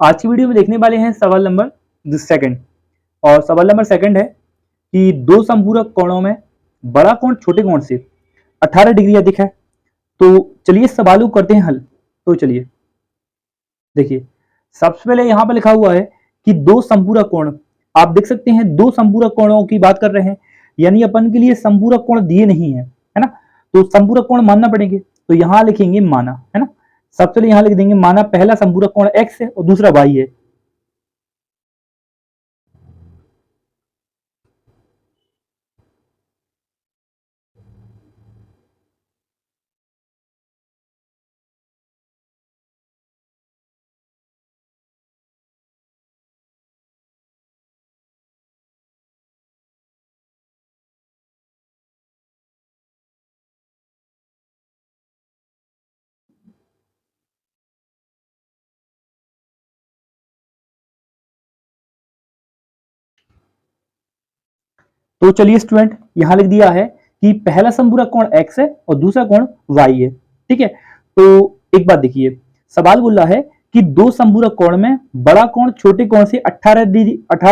आज की वीडियो में देखने वाले हैं सवाल नंबर सेकंड। और सवाल नंबर सेकंड है कि दो संपूरक कोणों में बड़ा कोण छोटे कोण से 18 डिग्री अधिक है। तो चलिए सवाल को करते हैं हल। तो चलिए देखिए, सबसे पहले यहां पर लिखा हुआ है कि दो संपूरक कोण, आप देख सकते हैं दो संपूरक कोणों की बात कर रहे हैं, यानी अपन के लिए संपूरक कोण दिए नहीं है ना। तो संपूरक कोण मानना पड़ेंगे, तो यहां लिखेंगे माना, है ना। सबसे पहले यहां लिख देंगे माना पहला संपूरक कोण x है और दूसरा y है। तो चलिए स्टूडेंट, यहां लिख दिया है कि पहला संपूरक कोण x है और दूसरा कोण y है। ठीक है, तो एक बात देखिए, सवाल बोल रहा है कि दो संपूरक कोण में बड़ा कोण छोटे कोण से 18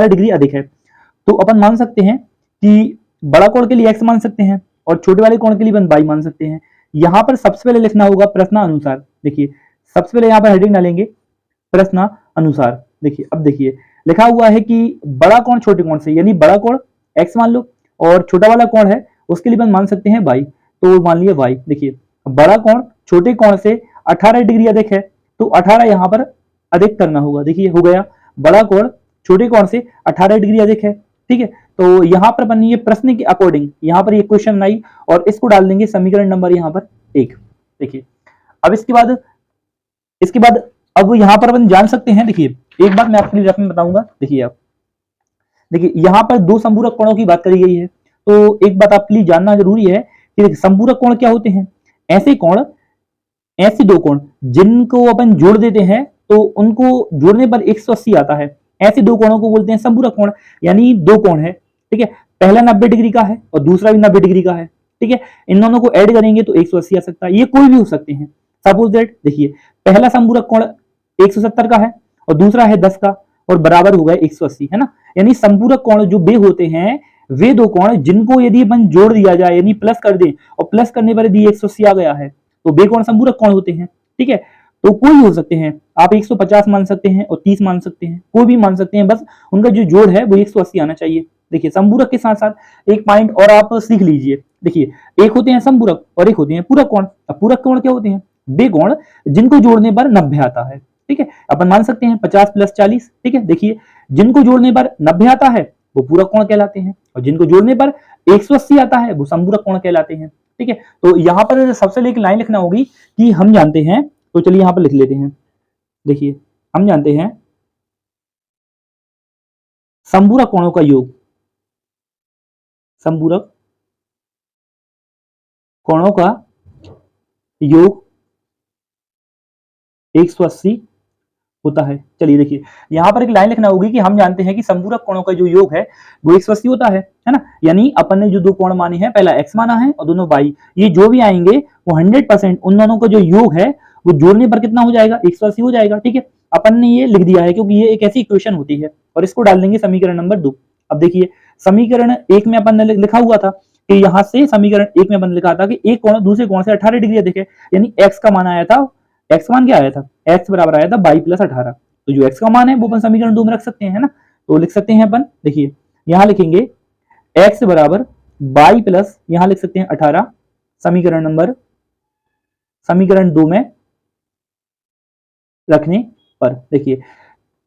डिग्री अधिक है। तो अपन मान सकते हैं कि बड़ा कोण के लिए x मान सकते हैं और छोटे वाले कोण के लिए अपन y मान सकते हैं। यहां पर सबसे पहले लिखना होगा प्रश्नानुसार। देखिए, सबसे पहले यहां पर हेडिंग डालेंगे प्रश्न अनुसार। देखिए, अब देखिए लिखा हुआ है कि बड़ा कोण छोटे कोण से, यानी बड़ा कोण x मान लो और छोटा वाला कोण है उसके लिए मान सकते हैं y, तो मान लिया y। देखिए, बड़ा कोण छोटे कोण से 18 डिग्री अधिक है, तो 18 यहां पर अधिक करना होगा। देखिए हो गया, बड़ा कोण छोटे कोण से 18 डिग्री अधिक है। ठीक है, तो यहां पर अपन ये प्रश्न के अकॉर्डिंग यहां पर ये क्वेश्चन बनाई और इसको डाल देंगे समीकरण नंबर यहां पर 1। देखिए, अब इसके बाद अब यहां पर अपन जान सकते हैं। देखिए, एक बात मैं आपके लिए रफ में बताऊंगा। देखिए, आप देखिए यहां पर दो संपूरक कोणों की बात करी गई है, तो एक बात आपके लिए जानना जरूरी है कि संपूरक कोण क्या होते हैं। ऐसे कोण, ऐसे दो कोण जिनको अपन जोड़ देते हैं तो उनको जोड़ने पर 180 आता है, ऐसे दो कोणों को बोलते हैं संपूरक कोण। यानी दो कोण है, ठीक है, पहला 90 डिग्री का है और दूसरा भी 90 डिग्री का है। ठीक है, इन दोनों को ऐड करेंगे तो 180 आ सकता है। ये कोई भी हो सकते हैं। सपोज दैट देखिए, पहला संपूरक कोण 170 का है और दूसरा है 10 का और बराबर हो गए 180, है ना। यानी संपूरक कोण जो बे होते हैं वे दो कोण जिनको यदि अपन जोड़ दिया जाए यानी प्लस कर दें और प्लस करने पर यदि 180 आ गया है तो बे कोण संपूरक कोण होते हैं। ठीक है, तो कोई हो सकते हैं, आप 150 मान सकते हैं और 30 मान सकते हैं, कोई भी मान सकते हैं, बस उनका जो जोड़ है वो 180 आना चाहिए। देखिए, संपूरक के साथ साथ एक पॉइंट और आप सीख लीजिए। देखिए, एक होते हैं संपूरक और एक होते हैं पूरक कोण। अब पूरक कोण क्या होते हैं? वे कोण जिनको जोड़ने पर 90 आता है। ठीक है, अपन मान सकते हैं 50 प्लस 40। ठीक है, देखिए जिनको जोड़ने पर 90 आता है वो पूरक कोण कहलाते हैं और जिनको जोड़ने पर 180 आता है वो संपूरक कोण कहलाते हैं। ठीक है, तो यहां पर सबसे पहले एक लाइन लिखना होगी कि हम जानते हैं, तो चलिए यहां पर लिख लेते हैं। देखिए, हम जानते हैं संपूरक कोणों का योग, संपूरक कोणों का योग 180 होता है। चलिए देखिए, यहां पर एक लाइन लिखना होगी कि हम जानते हैं कि संपूरक कोणों का जो योग है वो 180 होता है ना। यानी अपन ने जो दो कोण माने हैं, पहला x माना है और दोनों y, ये जो भी आएंगे वो 100% उन दोनों का जो योग है वो जोड़ने पर कितना हो जाएगा? 180 हो जाएगा। ठीक है, अपन ने ये लिख दिया है क्योंकि ये एक ऐसी इक्वेशन होती है और इसको डाल देंगे समीकरण नंबर 2। अब देखिए, समीकरण 1 में अपन ने लिखा हुआ था कि यहां से समीकरण 1 में अपन ने लिखा था कि एक कोण दूसरे कोण से 18 डिग्री अधिक है, यानी x का मान आया था, x मान क्या आया था? x बराबर आया था 22 प्लस 18। तो जो x का मान है वो अपन समीकरण 2 में रख सकते हैं, है ना। तो लिख सकते हैं अपन, देखिए यहां लिखेंगे x बराबर 22 प्लस यहां लिख सकते हैं 18, समीकरण 2 में रखने पर। देखिए,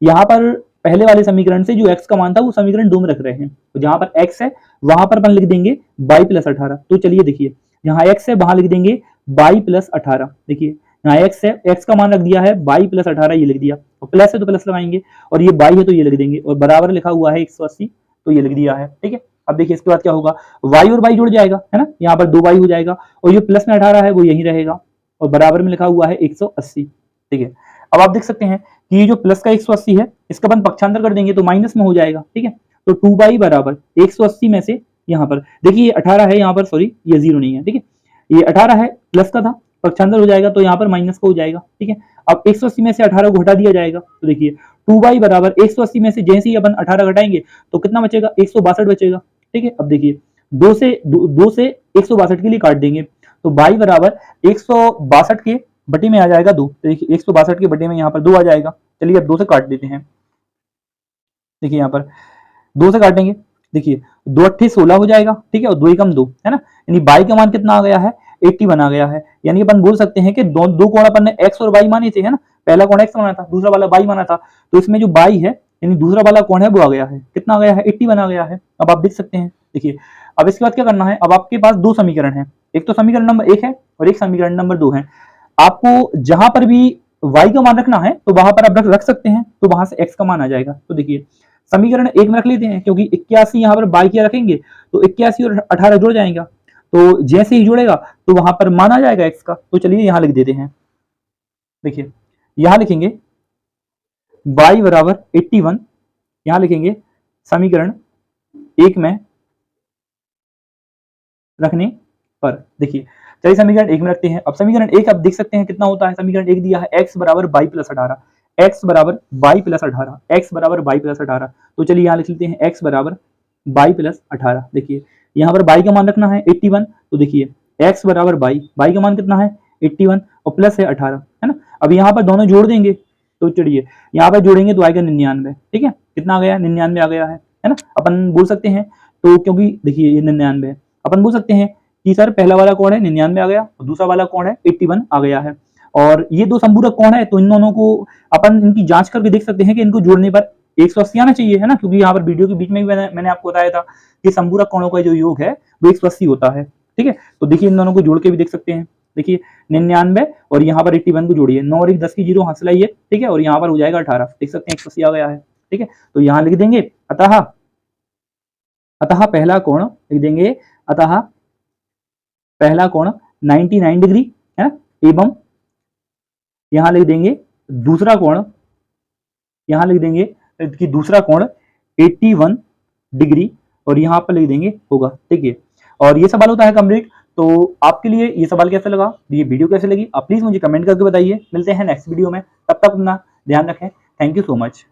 यहां पर पहले वाले समीकरण से जो x का मान था वो समीकरण 2 में रख रहे हैं, तो जहां पर x है वहां पर अपन लिख देंगे 22 प्लस 18। तो चलिए देखिए, यहाँ x है वहां लिख देंगे 22 प्लस 18। देखिए, यहाँ x है, x का मान रख दिया है 22 प्लस 18, ये लिख दिया, और प्लस है तो प्लस लगाएंगे, और ये 22 है तो ये लिख देंगे, और बराबर लिखा हुआ है 180, तो ये लिख दिया है। ठीक है, अब देखिए इसके बाद क्या होगा, y और y जुड़ जाएगा, है ना, यहाँ पर 2y हो जाएगा और ये प्लस में 18 है वो यही रहेगा और बराबर में लिखा हुआ है 180। ठीक है, अब आप देख सकते हैं कि ये जो प्लस का 180 है इसका अपन पक्षांतर कर देंगे तो माइनस में हो जाएगा। ठीक है, तो 2y बराबर 180 में से यहाँ पर देखिए ये 18 है, यहाँ पर सॉरी ये 0 नहीं है। ठीक है, ये 18 है, प्लस का था पक्षांतर हो जाएगा तो यहाँ पर माइनस का हो जाएगा, ठीक है। अब 180 में से 18 को हटा दिया जाएगा, तो देखिए 2y बराबर 180 में से जैसे ही अपन 18 घटाएंगे तो कितना बचेगा, 162 बचेगा, ठीक है। अब देखिए 2 से 162 के लिए काट देंगे तो y बराबर 162 के बटे में आ जाएगा 2, तो देखिए 162 के बटे में यहाँ पर 2 आ जाएगा। चलिए अब 2 से काट देते हैं, देखिए यहाँ पर 2 से काटेंगे, देखिए 2 अट्ठे 16 हो जाएगा, ठीक है, और 2 एकम 2 है ना, यानी y का मान कितना आ गया है, 80 बना गया है। यानी अपन बोल सकते हैं कि दो कोण अपन ने x और y माने थे, है ना, पहला कोण x माना था, दूसरा वाला y माना था, तो इसमें जो y है यानी दूसरा वाला कोण है वो आ गया है, कितना आ गया है, 80 बना गया है। अब आप देख सकते हैं, देखिए अब इसके बाद क्या करना है, अब आपके पास दो समीकरण है, एक तो समीकरण नंबर 1 है और एक समीकरण नंबर 2 है। आपको जहां पर भी y का मान रखना है तो वहां पर आप रख सकते हैं, तो वहां से x का मान आ जाएगा। तो देखिए समीकरण 1 में रख लेते हैं, क्योंकि 81 यहाँ पर बाई किया रखेंगे तो 81 और 18 जुड़ जाएगा, तो जैसे ही जुड़ेगा तो वहां पर मान आ जाएगा x का। तो चलिए यहां लिख देते हैं, देखिए यहां लिखेंगे y बराबर 81, यहां लिखेंगे समीकरण 1 में रखने पर। देखिए चलिए समीकरण 1 में रखते हैं। अब समीकरण 1 आप देख सकते हैं कितना होता है, समीकरण 1 दिया है x बराबर y प्लस 18, x बराबर y प्लस 18, x बराबर y प्लस 18। तो चलिए यहाँ लिख लेते हैं x बराबर y प्लस 18। देखिए यहाँ पर y का मान रखना है 81, तो देखिए x बराबर y का मान कितना है 81 और प्लस है 18, है ना। अब यहाँ पर दोनों जोड़ देंगे, तो चलिए यहाँ पर जोड़ेंगे तो आएगा 99, ठीक है, कितना आ गया, 99 आ गया है ना। अपन बोल सकते हैं, तो क्योंकि देखिए ये 99 है, अपन बोल सकते हैं कि सर पहला वाला कोण है 99 आ गया और दूसरा वाला कोण है 81 आ गया है, और ये दो संपूरक कोण है, तो इन दोनों को अपन इनकी जांच करके देख सकते हैं कि इनको जोड़ने पर 180 आना चाहिए, है ना, क्योंकि यहाँ पर वीडियो के बीच में भी मैंने आपको बताया था कि संपूरक कोणों का जो योग है वो 180 होता है, ठीक है। तो देखिए इन दोनों को जोड़ के भी देख सकते हैं, देखिए 99 और यहाँ पर 81 को जोड़िए, 9 और 1 10 की जीरो हाथ लाइए, ठीक है, और यहाँ पर हो जाएगा 18, देख सकते हैं 180 आ गया है, ठीक है। तो यहाँ लिख देंगे अतः पहला कोण लिख देंगे, अतः पहला कोण 99 डिग्री है ना, एवं यहां लिख देंगे दूसरा कोण, यहां लिख देंगे कि दूसरा कोण 81 डिग्री और यहां पर लिख देंगे होगा, ठीक है। और ये सवाल होता है कंप्लीट। तो आपके लिए ये सवाल कैसा लगा, ये वीडियो कैसे लगी, आप प्लीज मुझे कमेंट करके बताइए। मिलते हैं नेक्स्ट वीडियो में, तब तक अपना ध्यान रखें। Thank you so much.